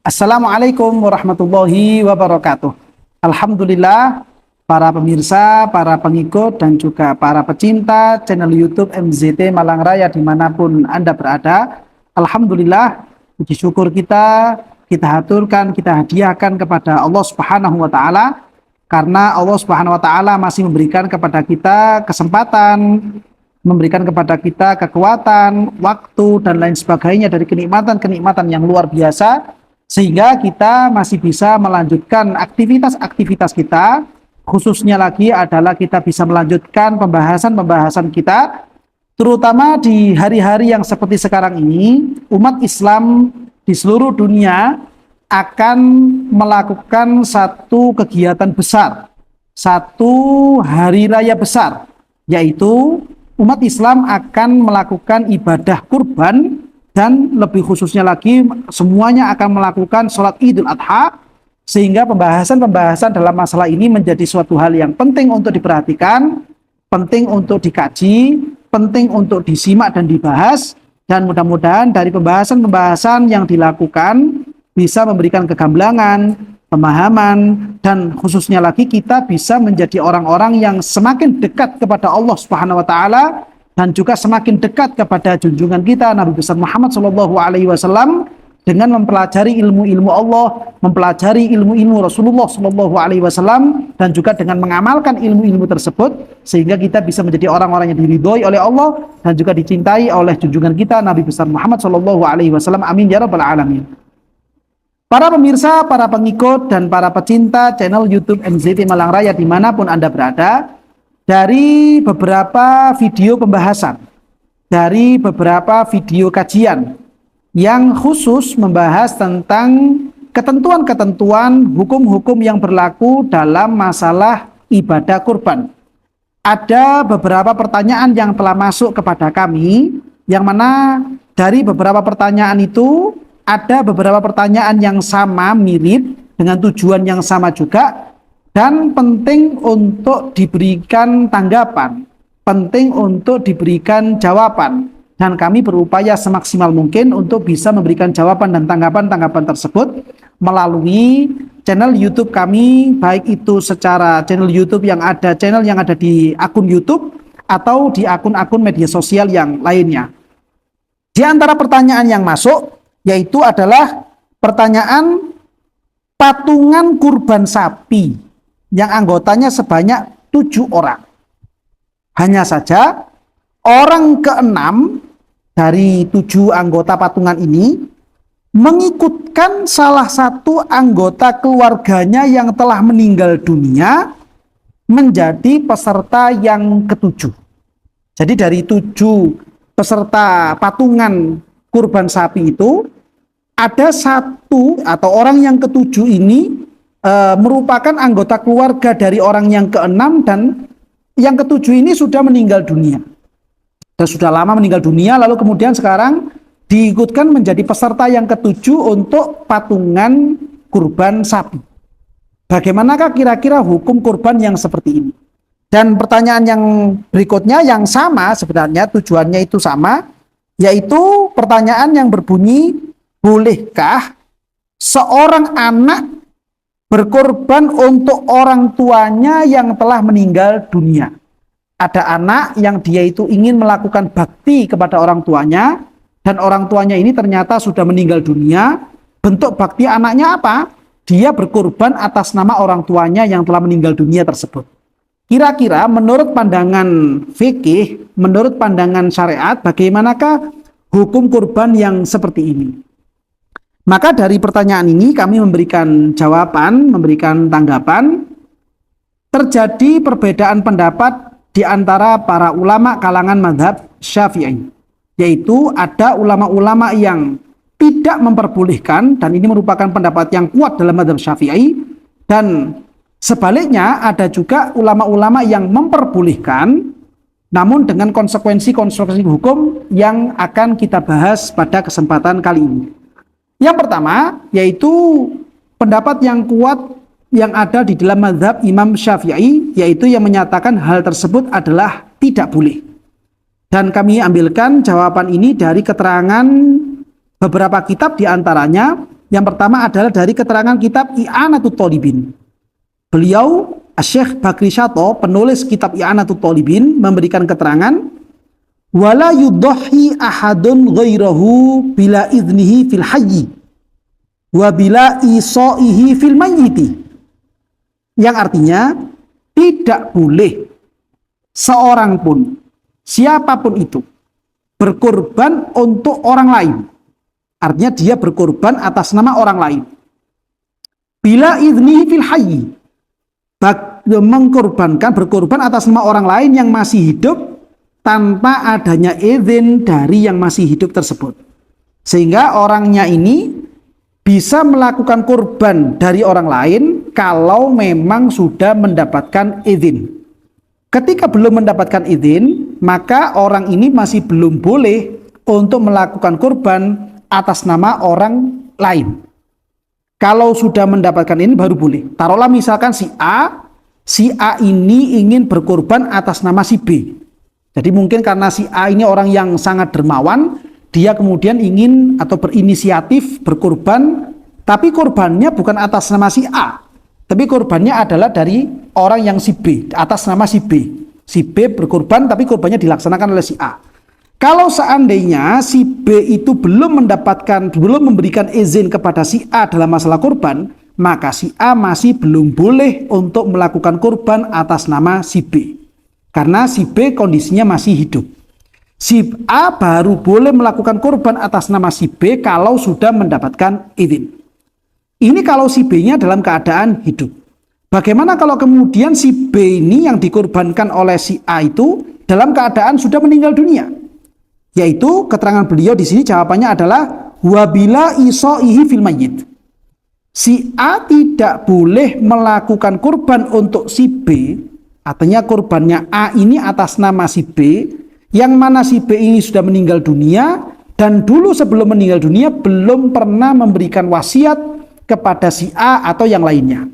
Assalamualaikum warahmatullahi wabarakatuh. Alhamdulillah, para pemirsa, para pengikut, dan juga para pecinta channel YouTube MZT Malang Raya dimanapun Anda berada. Alhamdulillah, puji syukur kita haturkan, kita hadiahkan kepada Allah Subhanahu wa Ta'ala, karena Allah Subhanahu wa Ta'ala masih memberikan kepada kita kesempatan, memberikan kepada kita kekuatan, waktu, dan lain sebagainya dari kenikmatan-kenikmatan yang luar biasa, sehingga kita masih bisa melanjutkan aktivitas-aktivitas kita, khususnya lagi adalah kita bisa melanjutkan pembahasan-pembahasan kita, terutama di hari-hari yang seperti sekarang ini. Umat Islam di seluruh dunia akan melakukan satu kegiatan besar, satu hari raya besar, yaitu umat Islam akan melakukan ibadah kurban. Dan lebih khususnya lagi, semuanya akan melakukan sholat Idul Adha, sehingga pembahasan-pembahasan dalam masalah ini menjadi suatu hal yang penting untuk diperhatikan, penting untuk dikaji, penting untuk disimak dan dibahas, dan mudah-mudahan dari pembahasan-pembahasan yang dilakukan bisa memberikan kegamblangan, pemahaman, dan khususnya lagi kita bisa menjadi orang-orang yang semakin dekat kepada Allah Subhanahu wa Ta'ala, dan juga semakin dekat kepada junjungan kita Nabi besar Muhammad SAW dengan mempelajari ilmu-ilmu Allah, mempelajari ilmu-ilmu Rasulullah SAW, dan juga dengan mengamalkan ilmu-ilmu tersebut, sehingga kita bisa menjadi orang-orang yang diridhoi oleh Allah dan juga dicintai oleh junjungan kita Nabi besar Muhammad SAW. Amin ya rabbal alamin. Para pemirsa, para pengikut, dan para pecinta channel YouTube MZT Malang Raya dimanapun Anda berada, dari beberapa video pembahasan, dari beberapa video kajian yang khusus membahas tentang ketentuan-ketentuan hukum-hukum yang berlaku dalam masalah ibadah kurban. Ada beberapa pertanyaan yang telah masuk kepada kami, yang mana dari beberapa pertanyaan itu ada beberapa pertanyaan yang sama, mirip, dengan tujuan yang sama juga, dan penting untuk diberikan tanggapan, penting untuk diberikan jawaban, dan kami berupaya semaksimal mungkin untuk bisa memberikan jawaban dan tanggapan-tanggapan tersebut melalui channel YouTube kami, baik itu secara channel YouTube yang ada di akun YouTube atau di akun-akun media sosial yang lainnya. Di antara pertanyaan yang masuk yaitu adalah pertanyaan patungan kurban sapi yang anggotanya sebanyak 7 orang. Hanya saja orang ke-6 dari 7 anggota patungan ini mengikutkan salah satu anggota keluarganya yang telah meninggal dunia menjadi peserta yang ke-7. Jadi dari 7 peserta patungan kurban sapi itu, ada satu atau orang yang ke-7 ini merupakan anggota keluarga dari orang yang ke-6, dan yang ke-7 ini sudah meninggal dunia. Dan sudah lama meninggal dunia, lalu kemudian sekarang diikutkan menjadi peserta yang ke-7 untuk patungan kurban sapi. Bagaimanakah kira-kira hukum kurban yang seperti ini? Dan pertanyaan yang berikutnya yang sama, sebenarnya tujuannya itu sama, yaitu pertanyaan yang berbunyi, bolehkah seorang anak berkorban untuk orang tuanya yang telah meninggal dunia? Ada anak yang dia itu ingin melakukan bakti kepada orang tuanya, dan orang tuanya ini ternyata sudah meninggal dunia. Bentuk bakti anaknya apa? Dia berkorban atas nama orang tuanya yang telah meninggal dunia tersebut. Kira-kira menurut pandangan fikih, menurut pandangan syariat, bagaimanakah hukum kurban yang seperti ini? Maka dari pertanyaan ini kami memberikan jawaban, memberikan tanggapan. Terjadi perbedaan pendapat di antara para ulama kalangan mazhab Syafi'i, yaitu ada ulama-ulama yang tidak memperbolehkan, dan ini merupakan pendapat yang kuat dalam mazhab Syafi'i, dan sebaliknya ada juga ulama-ulama yang memperbolehkan, namun dengan konsekuensi-konsekuensi hukum yang akan kita bahas pada kesempatan kali ini. Yang pertama, yaitu pendapat yang kuat yang ada di dalam mazhab Imam Syafi'i, yaitu yang menyatakan hal tersebut adalah tidak boleh. Dan kami ambilkan jawaban ini dari keterangan beberapa kitab, diantaranya Yang pertama adalah dari keterangan kitab I'anatut Thalibin. Beliau Syekh Bakri Syato, penulis kitab I'anatut Thalibin, memberikan keterangan wala yudhahi ahadun ghairahu bila idnihi fil hayyi wa bila isaihi fil mayyiti. Yang artinya tidak boleh seorang pun, siapapun itu, berkorban untuk orang lain. Artinya dia berkorban atas nama orang lain. Bila idnihi fil hayyi, berkorban atas nama orang lain yang masih hidup tanpa adanya izin dari yang masih hidup tersebut. Sehingga orangnya ini bisa melakukan korban dari orang lain kalau memang sudah mendapatkan izin. Ketika belum mendapatkan izin, maka orang ini masih belum boleh untuk melakukan korban atas nama orang lain. Kalau sudah mendapatkan ini baru boleh. Taruhlah misalkan si A ini ingin berkorban atas nama si B. Jadi mungkin karena si A ini orang yang sangat dermawan, dia kemudian ingin atau berinisiatif berkorban, tapi korbannya bukan atas nama si A, tapi korbannya adalah dari orang yang si B, atas nama si B. Si B berkorban tapi korbannya dilaksanakan oleh si A. Kalau seandainya si B itu belum memberikan izin kepada si A dalam masalah korban, maka si A masih belum boleh untuk melakukan korban atas nama si B. Karena si B kondisinya masih hidup. Si A baru boleh melakukan korban atas nama si B kalau sudah mendapatkan izin. Ini kalau si B-nya dalam keadaan hidup. Bagaimana kalau kemudian si B ini yang dikorbankan oleh si A itu dalam keadaan sudah meninggal dunia? Yaitu keterangan beliau di sini jawabannya adalah wabila isaihi fil mayyit. Si A tidak boleh melakukan korban untuk si B, artinya korbannya A ini atas nama si B, yang mana si B ini sudah meninggal dunia dan dulu sebelum meninggal dunia belum pernah memberikan wasiat kepada si A atau yang lainnya.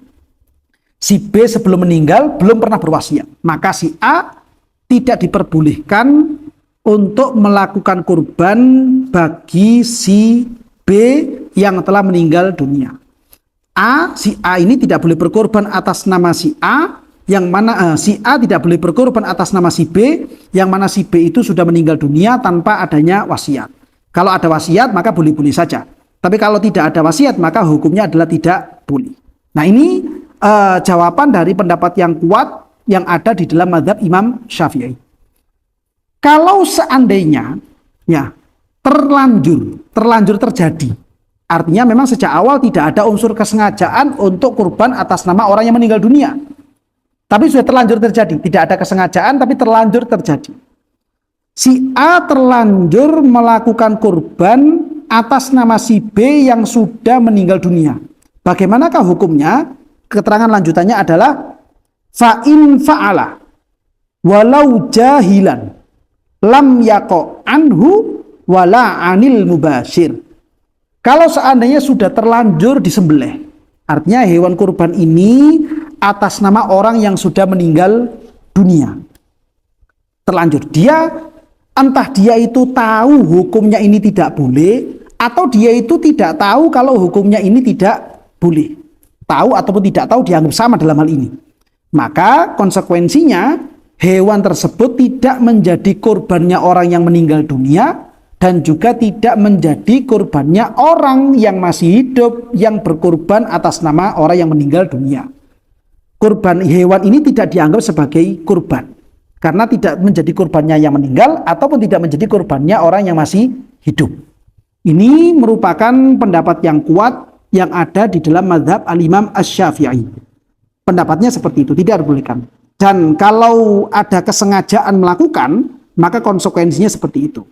Si B sebelum meninggal belum pernah berwasiat, maka si A tidak diperbolehkan untuk melakukan kurban bagi si B yang telah meninggal dunia. Si A ini tidak boleh berkorban atas nama si A, yang mana si A tidak boleh berkorban atas nama si B, yang mana si B itu sudah meninggal dunia tanpa adanya wasiat. Kalau ada wasiat maka boleh-boleh saja. Tapi kalau tidak ada wasiat maka hukumnya adalah tidak boleh. Nah ini jawaban dari pendapat yang kuat yang ada di dalam mazhab Imam Syafi'i. Kalau seandainya ya terlanjur terjadi, artinya memang sejak awal tidak ada unsur kesengajaan untuk kurban atas nama orang yang meninggal dunia. Tapi sudah terlanjur terjadi, tidak ada kesengajaan tapi terlanjur terjadi. Si A terlanjur melakukan kurban atas nama si B yang sudah meninggal dunia. Bagaimanakah hukumnya? Keterangan lanjutannya adalah fa'in fa'ala walau jahilan lam yaqo anhu wala anil mubashir. Kalau seandainya sudah terlanjur disembelih, artinya hewan kurban ini atas nama orang yang sudah meninggal dunia. Terlanjur entah dia itu tahu hukumnya ini tidak boleh, atau dia itu tidak tahu kalau hukumnya ini tidak boleh. Tahu ataupun tidak tahu dianggap sama dalam hal ini. Maka konsekuensinya hewan tersebut tidak menjadi korbannya orang yang meninggal dunia dan juga tidak menjadi korbannya orang yang masih hidup yang berkorban atas nama orang yang meninggal dunia. Korban hewan ini tidak dianggap sebagai korban karena tidak menjadi korbannya yang meninggal ataupun tidak menjadi korbannya orang yang masih hidup. Ini merupakan pendapat yang kuat yang ada di dalam mazhab al-Imam Asy-Syafi'i. Pendapatnya seperti itu, tidak dibolehkan. Dan kalau ada kesengajaan melakukan, maka konsekuensinya seperti itu.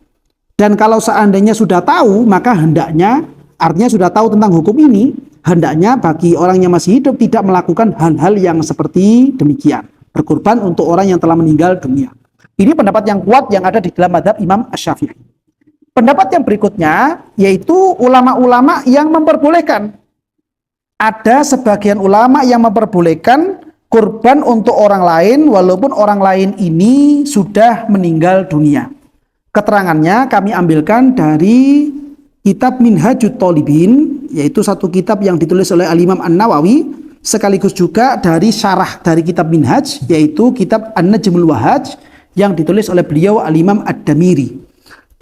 Dan kalau seandainya sudah tahu, maka hendaknya, artinya sudah tahu tentang hukum ini, hendaknya bagi orang yang masih hidup tidak melakukan hal-hal yang seperti demikian. Berkorban untuk orang yang telah meninggal dunia. Ini pendapat yang kuat yang ada di dalam mazhab Imam Asy-Syafi'i. Pendapat yang berikutnya yaitu ulama-ulama yang memperbolehkan. Ada sebagian ulama yang memperbolehkan kurban untuk orang lain walaupun orang lain ini sudah meninggal dunia. Keterangannya kami ambilkan dari kitab Minhajut Thalibin yaitu satu kitab yang ditulis oleh Al-Imam An-Nawawi, sekaligus juga dari syarah dari kitab Minhaj, yaitu kitab An-Najmul Wahaj yang ditulis oleh beliau Al-Imam Ad-Damiri.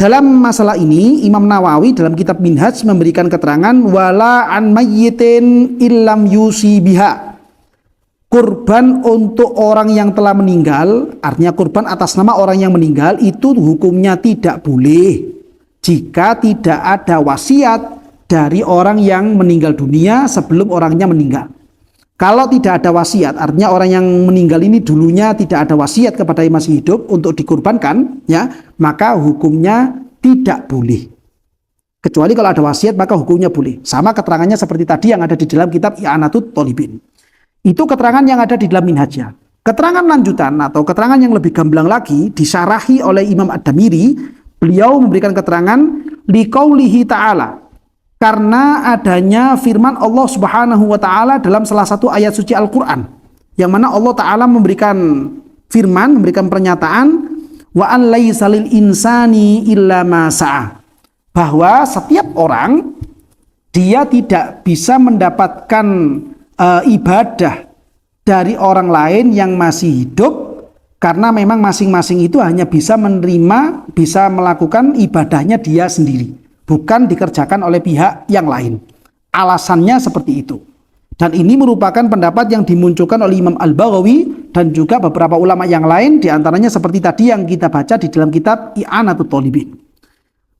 Dalam masalah ini, Imam Nawawi dalam kitab Minhaj memberikan keterangan wala an mayyitin illam yusi biha. Kurban untuk orang yang telah meninggal, artinya kurban atas nama orang yang meninggal itu hukumnya tidak boleh jika tidak ada wasiat dari orang yang meninggal dunia sebelum orangnya meninggal. Kalau tidak ada wasiat, artinya orang yang meninggal ini dulunya tidak ada wasiat kepada yang masih hidup untuk dikurbankan, ya, maka hukumnya tidak boleh. Kecuali kalau ada wasiat maka hukumnya boleh. Sama keterangannya seperti tadi yang ada di dalam kitab I'anatut Thalibin. Itu keterangan yang ada di dalam Minhajnya. Keterangan lanjutan atau keterangan yang lebih gamblang lagi disyarahi oleh Imam Ad-Damiri. Beliau memberikan keterangan liqaulihi ta'ala, karena adanya firman Allah Subhanahu wa taala dalam salah satu ayat suci Al-Qur'an, yang mana Allah taala memberikan firman, memberikan pernyataan wa an laisa lil insani illa ma sa'a, bahwa setiap orang dia tidak bisa mendapatkan ibadah dari orang lain yang masih hidup, karena memang masing-masing itu hanya bisa menerima, bisa melakukan ibadahnya dia sendiri, bukan dikerjakan oleh pihak yang lain. Alasannya seperti itu. Dan ini merupakan pendapat yang dimunculkan oleh Imam Al-Baghawi dan juga beberapa ulama yang lain, diantaranya seperti tadi yang kita baca di dalam kitab I'anatut Thalibin.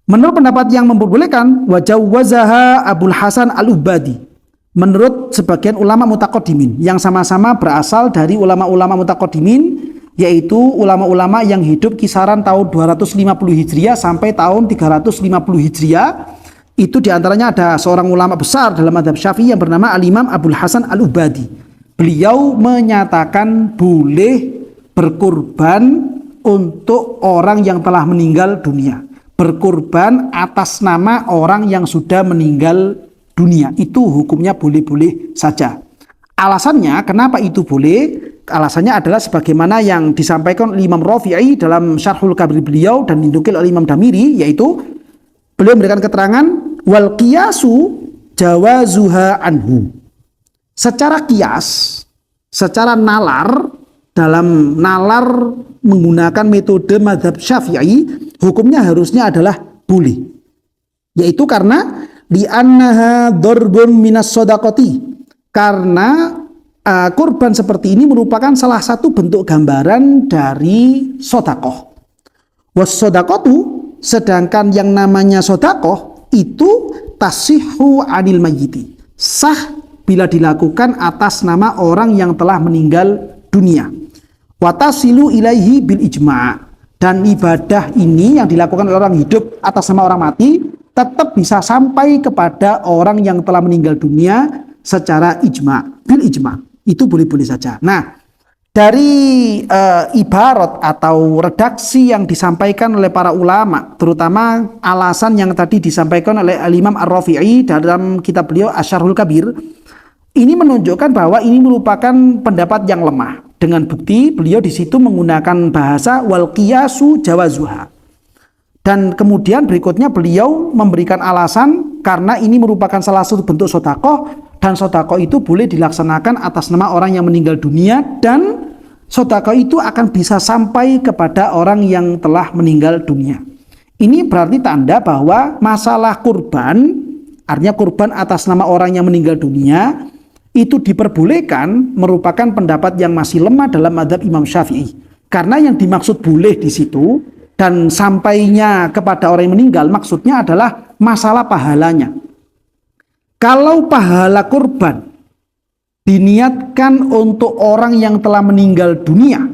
Menurut pendapat yang memperbolehkan, wajawwazaha Abul Hasan Al-Ubadi, menurut sebagian ulama mutaqaddimin yang sama-sama berasal dari ulama-ulama mutaqaddimin, yaitu ulama-ulama yang hidup kisaran tahun 250 Hijriah sampai tahun 350 Hijriah. Itu diantaranya ada seorang ulama besar dalam mazhab Syafi'i yang bernama Al-Imam Abul Hasan Al-Ubadi. Beliau menyatakan boleh berkurban untuk orang yang telah meninggal dunia, berkurban atas nama orang yang sudah meninggal dunia, itu hukumnya boleh-boleh saja. Alasannya kenapa itu boleh? Alasannya adalah sebagaimana yang disampaikan oleh Imam Rafi'i dalam Syarhul Kabir beliau dan dinukil oleh Imam Damiri, yaitu beliau memberikan keterangan wal qiyasu jawazuha anhu. Secara kias, secara nalar, dalam nalar menggunakan metode mazhab Syafi'i, hukumnya harusnya adalah boleh. Yaitu karena li'annaha darbun minas shadaqati, karena kurban seperti ini merupakan salah satu bentuk gambaran dari sedekah. Was shadaqatu, sedangkan yang namanya sedekah itu tasihhu anil mayyiti, sah bila dilakukan atas nama orang yang telah meninggal dunia. Wa tasilu ilaihi bil ijma', dan ibadah ini yang dilakukan oleh orang hidup atas nama orang mati tetap bisa sampai kepada orang yang telah meninggal dunia secara ijma, bil ijma. Itu boleh-boleh saja. Nah, dari ibarat atau redaksi yang disampaikan oleh para ulama, terutama alasan yang tadi disampaikan oleh Al-Imam Ar-Rafi'i dalam kitab beliau Asy-Syarhul Kabir, ini menunjukkan bahwa ini merupakan pendapat yang lemah. Dengan bukti beliau di situ menggunakan bahasa wal qiyasu jawazuha. Dan kemudian berikutnya beliau memberikan alasan karena ini merupakan salah satu bentuk sedekah, dan sedekah itu boleh dilaksanakan atas nama orang yang meninggal dunia, dan sedekah itu akan bisa sampai kepada orang yang telah meninggal dunia. Ini berarti tanda bahwa masalah kurban, artinya kurban atas nama orang yang meninggal dunia, itu diperbolehkan, merupakan pendapat yang masih lemah dalam mazhab Imam Syafi'i. Karena yang dimaksud boleh di situ dan sampainya kepada orang yang meninggal, maksudnya adalah masalah pahalanya. Kalau pahala kurban diniatkan untuk orang yang telah meninggal dunia,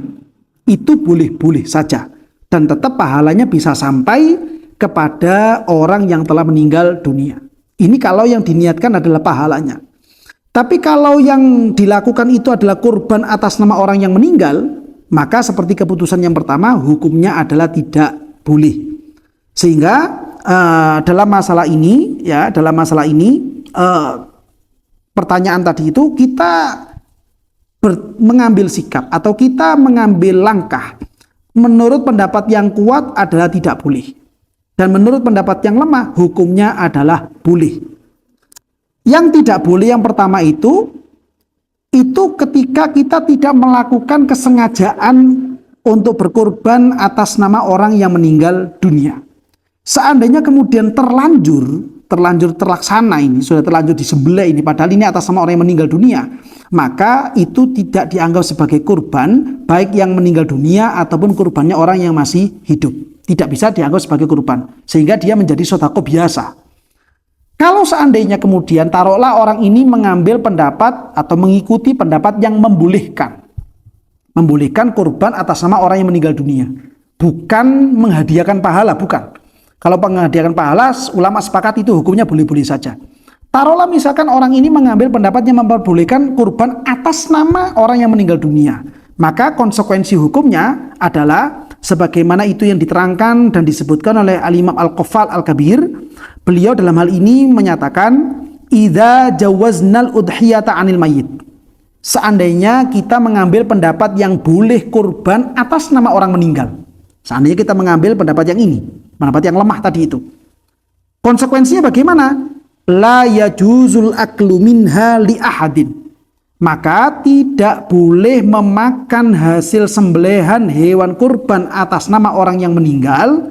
itu boleh-boleh saja, dan tetap pahalanya bisa sampai kepada orang yang telah meninggal dunia. Ini kalau yang diniatkan adalah pahalanya. Tapi kalau yang dilakukan itu adalah kurban atas nama orang yang meninggal, maka seperti keputusan yang pertama, hukumnya adalah tidak boleh. Sehingga dalam masalah ini, pertanyaan tadi itu kita mengambil sikap atau kita mengambil langkah. Menurut pendapat yang kuat adalah tidak boleh, dan menurut pendapat yang lemah hukumnya adalah boleh. Yang tidak boleh yang pertama itu ketika kita tidak melakukan kesengajaan untuk berkorban atas nama orang yang meninggal dunia. Seandainya kemudian terlanjur terlaksana ini, sudah terlanjur disembelih ini, padahal ini atas nama orang yang meninggal dunia, maka itu tidak dianggap sebagai kurban, baik yang meninggal dunia ataupun kurbannya orang yang masih hidup. Tidak bisa dianggap sebagai kurban, sehingga dia menjadi sedekah biasa. Kalau seandainya kemudian taruhlah orang ini mengambil pendapat atau mengikuti pendapat yang membolehkan kurban atas nama orang yang meninggal dunia, bukan menghadiahkan pahala, bukan. Kalau menghadiahkan pahala, ulama sepakat itu hukumnya boleh-boleh saja. Taruhlah misalkan orang ini mengambil pendapat yang memperbolehkan kurban atas nama orang yang meninggal dunia, maka konsekuensi hukumnya adalah sebagaimana itu yang diterangkan dan disebutkan oleh Al-Imam Al-Qaffal Al-Kabir. Beliau dalam hal ini menyatakan, idza jawaznal udhiyata 'anil mayyit. Seandainya kita mengambil pendapat yang boleh kurban atas nama orang meninggal. Seandainya kita mengambil pendapat yang ini, pendapat yang lemah tadi itu. Konsekuensinya bagaimana? La yajuzul aklu minha li ahadin. Maka tidak boleh memakan hasil sembelihan hewan kurban atas nama orang yang meninggal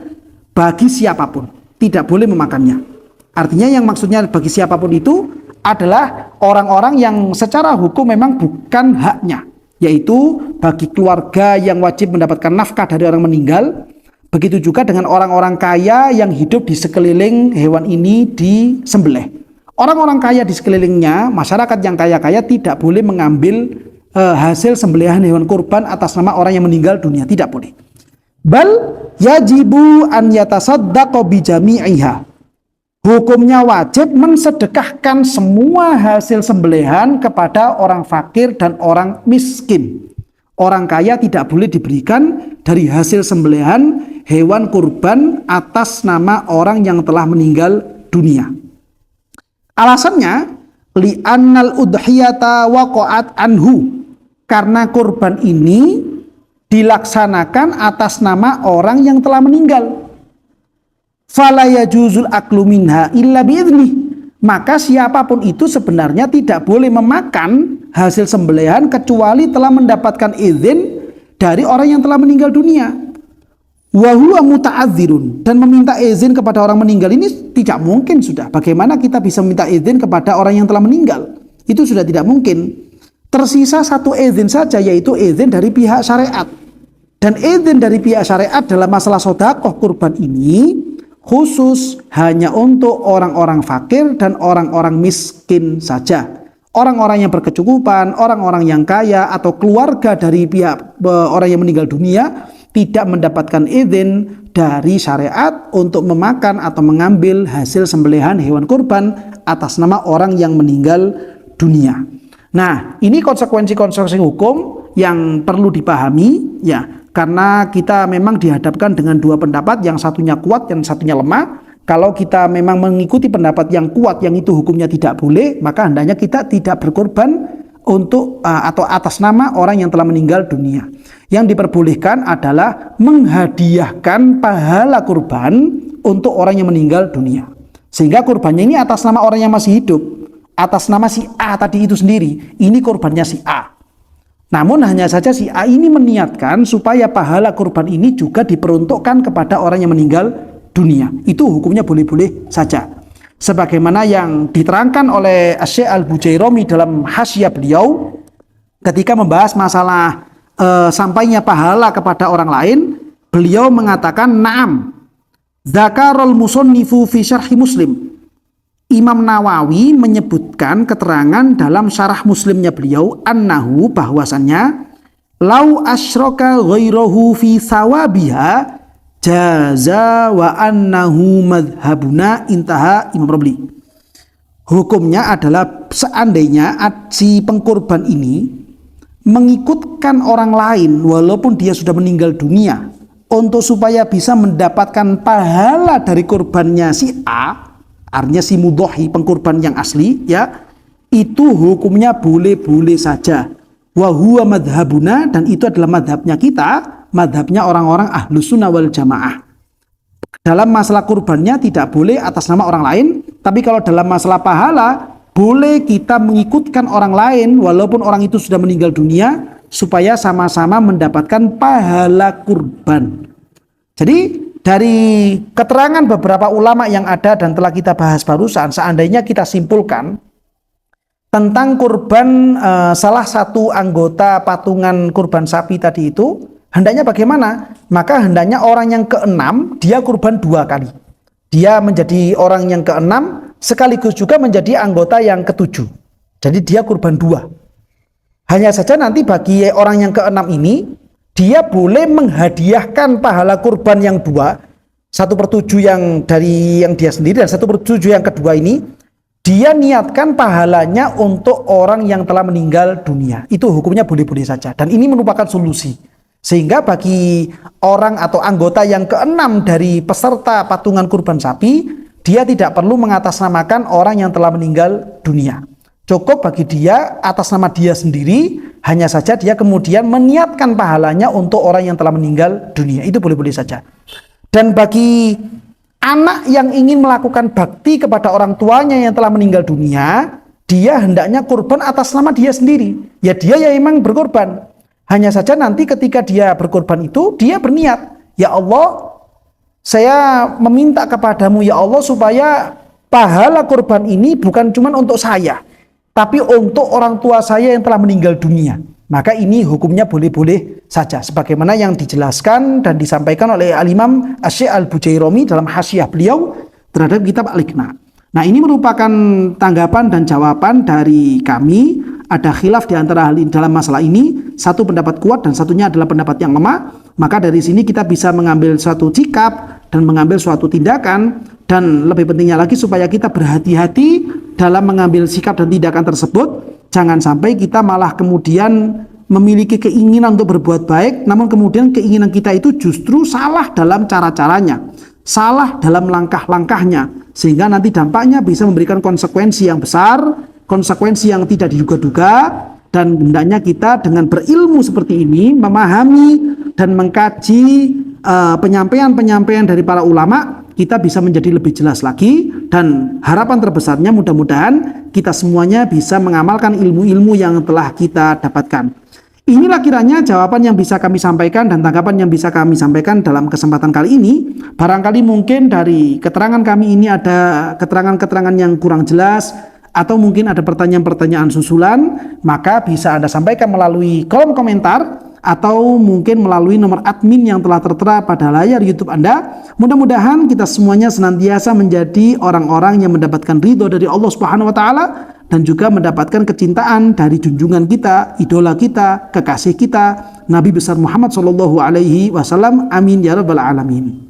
bagi siapapun. Tidak boleh memakannya. Artinya yang maksudnya bagi siapapun itu adalah orang-orang yang secara hukum memang bukan haknya, yaitu bagi keluarga yang wajib mendapatkan nafkah dari orang meninggal. Begitu juga dengan orang-orang kaya yang hidup di sekeliling hewan ini disembelih. Orang-orang kaya di sekelilingnya, masyarakat yang kaya-kaya tidak boleh mengambil hasil sembelihan hewan kurban atas nama orang yang meninggal dunia, tidak boleh. Bal yajibu an yatasaddaqo bi jami'iha. Hukumnya wajib mensedekahkan semua hasil sembelihan kepada orang fakir dan orang miskin. Orang kaya tidak boleh diberikan dari hasil sembelihan hewan kurban atas nama orang yang telah meninggal dunia. Alasannya, li'annal udhiyata waqa'at anhu. Karena kurban ini dilaksanakan atas nama orang yang telah meninggal. Fala yajuzul aklu minha illa bi'idnih. Maka siapapun itu sebenarnya tidak boleh memakan hasil sembelihan kecuali telah mendapatkan izin dari orang yang telah meninggal dunia. Wa huwa muta'adzirun, dan meminta izin kepada orang meninggal ini tidak mungkin sudah. Bagaimana kita bisa minta izin kepada orang yang telah meninggal? Itu sudah tidak mungkin. Tersisa satu izin saja, yaitu izin dari pihak syariat. Dan izin dari pihak syariat dalam masalah sedekah kurban ini khusus hanya untuk orang-orang fakir dan orang-orang miskin saja. Orang-orang yang berkecukupan, orang-orang yang kaya atau keluarga dari pihak orang yang meninggal dunia tidak mendapatkan izin dari syariat untuk memakan atau mengambil hasil sembelihan hewan kurban atas nama orang yang meninggal dunia. Nah, ini konsekuensi-konsekuensi hukum yang perlu dipahami ya, karena kita memang dihadapkan dengan dua pendapat, yang satunya kuat dan satunya lemah. Kalau kita memang mengikuti pendapat yang kuat yang itu hukumnya tidak boleh, maka hendaknya kita tidak berkorban untuk atau atas nama orang yang telah meninggal dunia. Yang diperbolehkan adalah menghadiahkan pahala kurban untuk orang yang meninggal dunia. Sehingga kurbannya ini atas nama orang yang masih hidup, atas nama si A tadi itu sendiri. Ini kurbannya si A. Namun hanya saja si A ini meniatkan supaya pahala kurban ini juga diperuntukkan kepada orang yang meninggal dunia. Itu hukumnya boleh-boleh saja. Sebagaimana yang diterangkan oleh Syekh Al-Bujairami dalam Hasyiah beliau ketika membahas masalah sampainya pahala kepada orang lain, beliau mengatakan, na'am dzakarul musannifu fi syarhi Muslim. Imam Nawawi menyebutkan keterangan dalam syarah Muslimnya beliau, annahu, bahwasannya lau asyraka ghairahu fi sawabiha jaza wa annahu madhabuna, intaha Imam Rabli. Hukumnya adalah seandainya si pengkorban ini mengikutkan orang lain walaupun dia sudah meninggal dunia untuk supaya bisa mendapatkan pahala dari kurbannya si A, artinya si mudhohi, pengkorban yang asli ya, itu hukumnya boleh-boleh saja. Wa huwa madhabuna, dan itu adalah madhabnya kita, madhabnya orang-orang ahlus sunnah wal jamaah. Dalam masalah kurbannya tidak boleh atas nama orang lain, tapi kalau dalam masalah pahala boleh kita mengikutkan orang lain walaupun orang itu sudah meninggal dunia supaya sama-sama mendapatkan pahala kurban. Jadi dari keterangan beberapa ulama yang ada dan telah kita bahas barusan, seandainya kita simpulkan tentang kurban salah satu anggota patungan kurban sapi tadi itu, hendaknya bagaimana? Maka hendaknya orang yang keenam dia kurban 2 kali. Dia menjadi orang yang keenam sekaligus juga menjadi anggota yang ketujuh. Jadi dia kurban 2. Hanya saja nanti bagi orang yang keenam ini, dia boleh menghadiahkan pahala kurban yang 2, 1/7 yang dari yang dia sendiri dan 1/7 yang kedua ini, dia niatkan pahalanya untuk orang yang telah meninggal dunia. Itu hukumnya boleh-boleh saja. Dan ini merupakan solusi. Sehingga bagi orang atau anggota yang keenam dari peserta patungan kurban sapi, dia tidak perlu mengatasnamakan orang yang telah meninggal dunia. Cukup bagi dia atas nama dia sendiri, hanya saja dia kemudian meniatkan pahalanya untuk orang yang telah meninggal dunia. Itu boleh-boleh saja. Dan bagi anak yang ingin melakukan bakti kepada orang tuanya yang telah meninggal dunia, dia hendaknya kurban atas nama dia sendiri. Ya dia yang memang berkorban. Hanya saja nanti ketika dia berkorban itu, dia berniat, ya Allah, saya meminta kepadamu ya Allah supaya pahala kurban ini bukan cuma untuk saya, tapi untuk orang tua saya yang telah meninggal dunia. Maka ini hukumnya boleh-boleh saja. Sebagaimana yang dijelaskan dan disampaikan oleh Al-Imam Asy-Syaikh Al-Bujairami dalam hasyiah beliau terhadap kitab Al-Iqna. Nah ini merupakan tanggapan dan jawaban dari kami. Ada khilaf di antara hal ini dalam masalah ini. Satu pendapat kuat dan satunya adalah pendapat yang lemah. Maka dari sini kita bisa mengambil suatu sikap dan mengambil suatu tindakan. Dan lebih pentingnya lagi supaya kita berhati-hati dalam mengambil sikap dan tindakan tersebut. Jangan sampai kita malah kemudian memiliki keinginan untuk berbuat baik, namun kemudian keinginan kita itu justru salah dalam cara-caranya, salah dalam langkah-langkahnya, sehingga nanti dampaknya bisa memberikan konsekuensi yang besar, konsekuensi yang tidak diduga-duga. Dan hendaknya kita dengan berilmu seperti ini, memahami dan mengkaji penyampaian-penyampaian dari para ulama, kita bisa menjadi lebih jelas lagi. Dan harapan terbesarnya mudah-mudahan kita semuanya bisa mengamalkan ilmu-ilmu yang telah kita dapatkan. Inilah kiranya jawaban yang bisa kami sampaikan dan tanggapan yang bisa kami sampaikan dalam kesempatan kali ini. Barangkali mungkin dari keterangan kami ini ada keterangan-keterangan yang kurang jelas, atau mungkin ada pertanyaan-pertanyaan susulan, maka bisa Anda sampaikan melalui kolom komentar atau mungkin melalui nomor admin yang telah tertera pada layar YouTube Anda. Mudah-mudahan kita semuanya senantiasa menjadi orang-orang yang mendapatkan ridho dari Allah Subhanahu wa taala dan juga mendapatkan kecintaan dari junjungan kita, idola kita, kekasih kita, Nabi besar Muhammad sallallahu alaihi wasallam. Amin ya rabbal alamin.